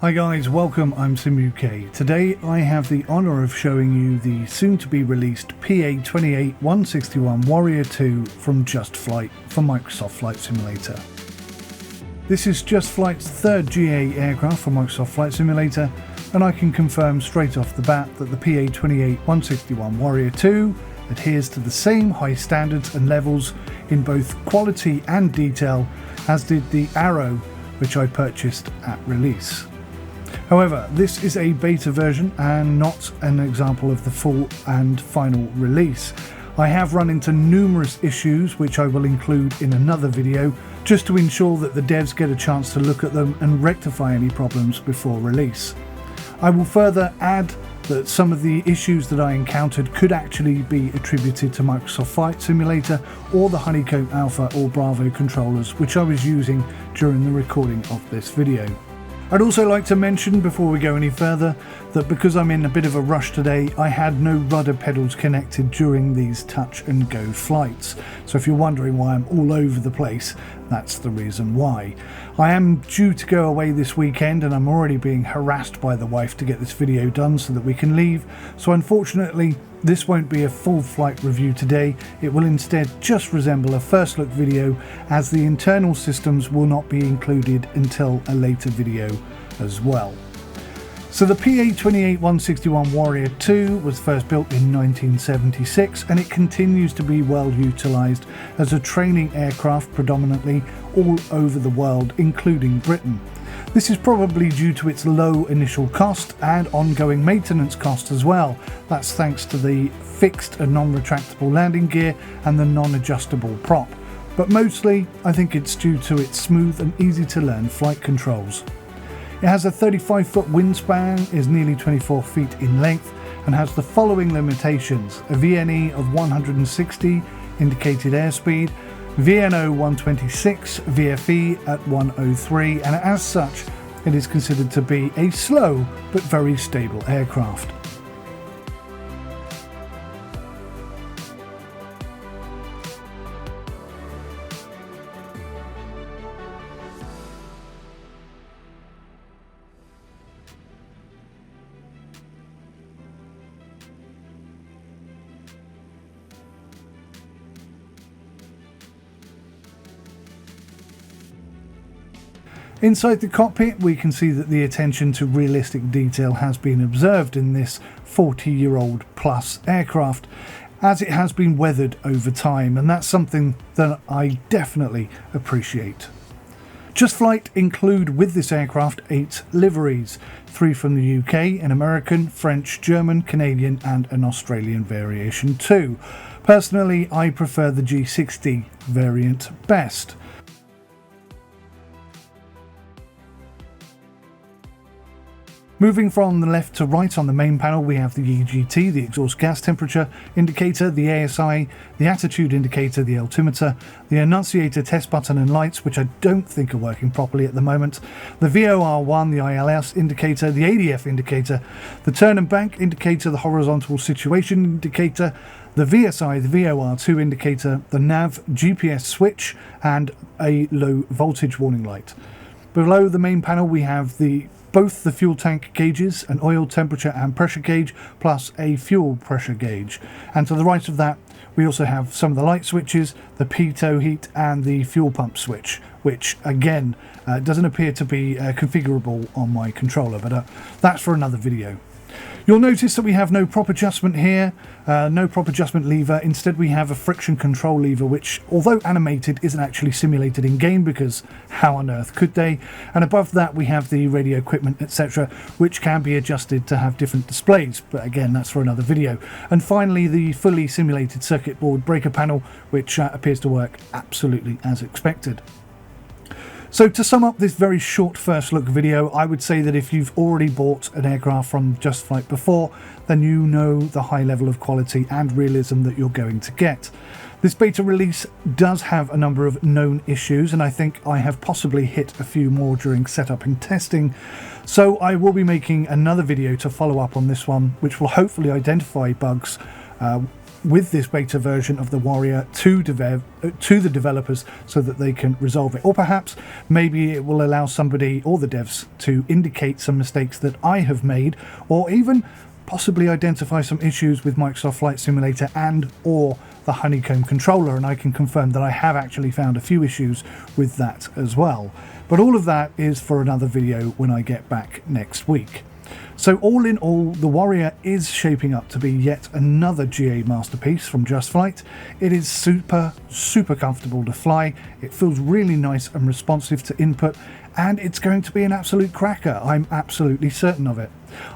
Hi guys, welcome, I'm SimUK. Today I have the honour of showing you the soon-to-be released PA-28-161 Warrior 2 from Just Flight for Microsoft Flight Simulator. This is Just Flight's third GA aircraft for Microsoft Flight Simulator, and I can confirm straight off the bat that the PA-28-161 Warrior 2 adheres to the same high standards and levels in both quality and detail as did the Arrow, which I purchased at release. However, this is a beta version and not an example of the full and final release. I have run into numerous issues which I will include in another video just to ensure that the devs get a chance to look at them and rectify any problems before release. I will further add that some of the issues that I encountered could actually be attributed to Microsoft Flight Simulator or the Honeycomb Alpha or Bravo controllers which I was using during the recording of this video. I'd also like to mention before we go any further that because I'm in a bit of a rush today, I had no rudder pedals connected during these touch and go flights. So if you're wondering why I'm all over the place, that's the reason why. I am due to go away this weekend and I'm already being harassed by the wife to get this video done so that we can leave. So unfortunately, this won't be a full flight review today. It will instead just resemble a first look video, as the internal systems will not be included until a later video as well. So the PA-28-161 Warrior 2 was first built in 1976 and it continues to be well utilised as a training aircraft predominantly all over the world, including Britain. This is probably due to its low initial cost and ongoing maintenance cost as well. That's thanks to the fixed and non-retractable landing gear and the non-adjustable prop. But mostly, I think it's due to its smooth and easy to learn flight controls. It has a 35-foot wingspan, is nearly 24 feet in length, and has the following limitations: a VNE of 160 indicated airspeed, VNO 126, VFE at 103, and as such it is considered to be a slow but very stable aircraft. Inside the cockpit, we can see that the attention to realistic detail has been observed in this 40-year-old plus aircraft, as it has been weathered over time, and that's something that I definitely appreciate. Just Flight include with this aircraft 8 liveries, 3 from the UK, an American, French, German, Canadian and an Australian variation too. Personally, I prefer the G60 variant best. Moving from the left to right on the main panel, we have the EGT, the exhaust gas temperature indicator, the ASI, the attitude indicator, the altimeter, the annunciator test button and lights, which I don't think are working properly at the moment, the VOR1, the ILS indicator, the ADF indicator, the turn and bank indicator, the horizontal situation indicator, the VSI, the VOR2 indicator, the nav, GPS switch and a low voltage warning light. Below the main panel we have both the fuel tank gauges, an oil temperature and pressure gauge, plus a fuel pressure gauge. And to the right of that, we also have some of the light switches, the pitot heat and the fuel pump switch, which again doesn't appear to be configurable on my controller, but that's for another video. You'll notice that we have no prop adjustment here, no prop adjustment lever. Instead we have a friction control lever, which although animated isn't actually simulated in game, because how on earth could they? And above that we have the radio equipment, etc., which can be adjusted to have different displays, but again that's for another video. And finally the fully simulated circuit board breaker panel, which appears to work absolutely as expected. So to sum up this very short first look video, I would say that if you've already bought an aircraft from Just Flight before, then you know the high level of quality and realism that you're going to get. This beta release does have a number of known issues, and I think I have possibly hit a few more during setup and testing. So I will be making another video to follow up on this one, which will hopefully identify bugs with this beta version of the Warrior to the developers so that they can resolve it. Or perhaps maybe it will allow somebody or the devs to indicate some mistakes that I have made, or even possibly identify some issues with Microsoft Flight Simulator and or the Honeycomb controller, and I can confirm that I have actually found a few issues with that as well. But all of that is for another video when I get back next week. So all in all, the Warrior is shaping up to be yet another GA masterpiece from Just Flight. It is super comfortable to fly. It feels really nice and responsive to input, and it's going to be an absolute cracker. I'm absolutely certain of it.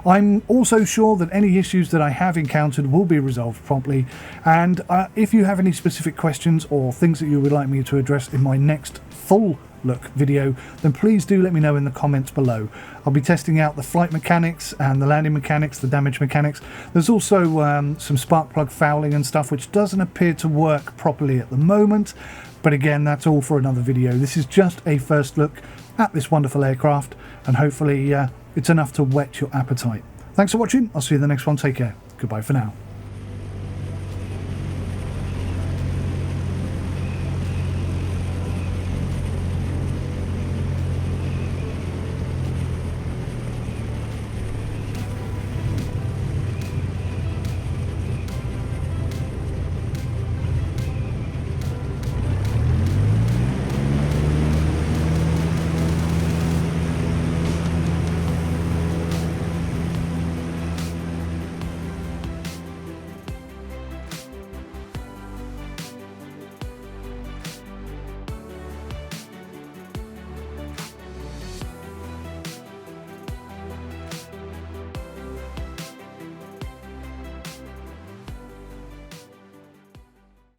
I'm also sure that any issues that I have encountered will be resolved promptly, and if you have any specific questions or things that you would like me to address in my next full look video, then please do let me know in the comments below. I'll be testing out the flight mechanics and the landing mechanics, the damage mechanics. There's also some spark plug fouling and stuff which doesn't appear to work properly at the moment, but again, that's all for another video. This is just a first look at this wonderful aircraft, and hopefully it's enough to whet your appetite. Thanks for watching. I'll see you in the next one. Take care. Goodbye for now.